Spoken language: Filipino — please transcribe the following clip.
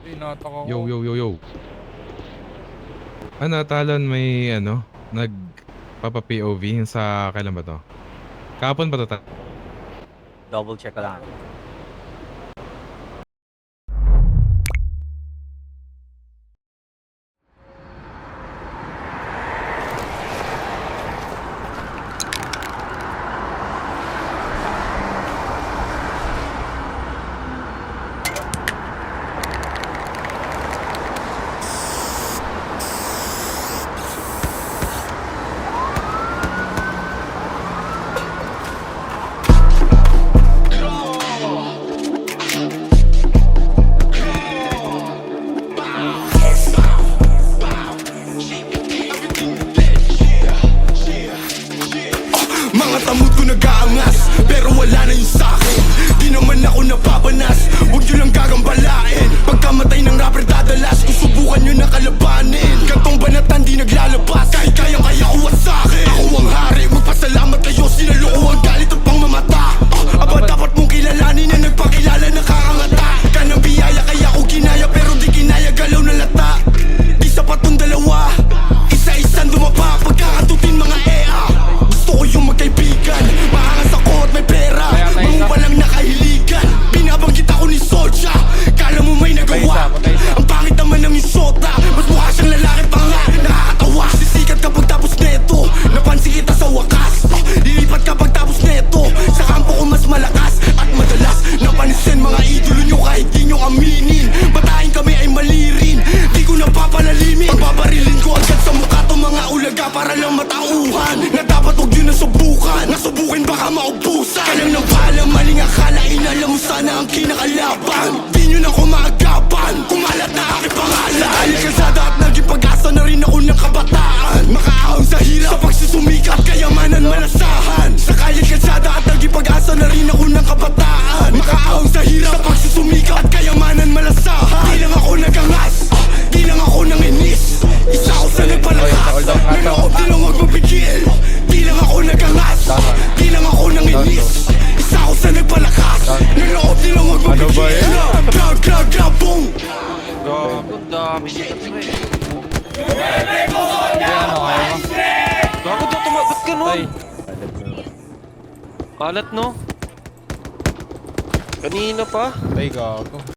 Inatak ako. Yo, yo, yo, yo. Ano, Talon, may nagpapa-POV sa kailan ba to? Kahapon ba to? Double check ko lang. Mga tamod ko nag-aangas, pero wala na yung sakin. Di naman ako napapanas, huwag nyo lang gagambalain. Pagkamatay ng rapper dadalas, kung subukan nyo na kalabanin. Gantong banatan di naglalabas, kahit kayang-kaya uwas sa'kin. Ako ang hari, magpasalamat kayo, sinaloko ang galit at pangmamata. Aba dapat mong kilalanin na nagpakilala nakakangata. Kanang biyaya kaya ko ginaya, pero di kinaya galaw na lata. Di sapat tong dalawa, isa-isang dumapa. Pagkakatutin mga EA, gusto ko yung magkaibigan. Maangas ako at may pera, mangupa lang nakahiligan. Binabanggit ako ni Soja, kala mo may nagawa. Ang pangit naman ng isota, mas mukha siyang lalaki pa nga. Nakakatawa, sisikat kapag tapos neto. Napansin kita sa wakas, lilipat kapag tapos neto. Sa kampo ko mas malakas at madalas napansin mga idolo nyo kahit di nyo aminin. Batayin kami ay mali rin, di ko napapalalimin. Pagbabarilin ko agad sa mukha to mga ulaga para lang matauhan. Na dapat huwag nyo nasubukan, nasubukin baka maubusan. Kalang nang bahala, maling akala, inalam mo sana ang kinakalaban. Di nyo na kumagapan, kumalat na aking pangalan. Dahil kalsada at naging pag-asa na rin ako ng kabataan. Makaahon sa hirap, sa pagsusumikat, kayamanan malasahan. Sa kalye kalsada at naging pag-asa na rin ako ng kabataan. Makaahon sa hirap, sa pagsusumikat, kayamanan malasahan. Di lang ako nagangas, di lang ako nanginis. Isa ako sa nagpalakas, naloob di lang huwag mapigil. Di lang ako nagangas, di lang ako nanginis. Isa ako sa nagpalakas, naloob di lang huwag mapigil. Ano ba yan? Grab, grab, grab, boom. Gago, dami dito pre. Ano kaya mo? Gago, ba't ganun? Kalat no? Kanina pa? Ay, gago.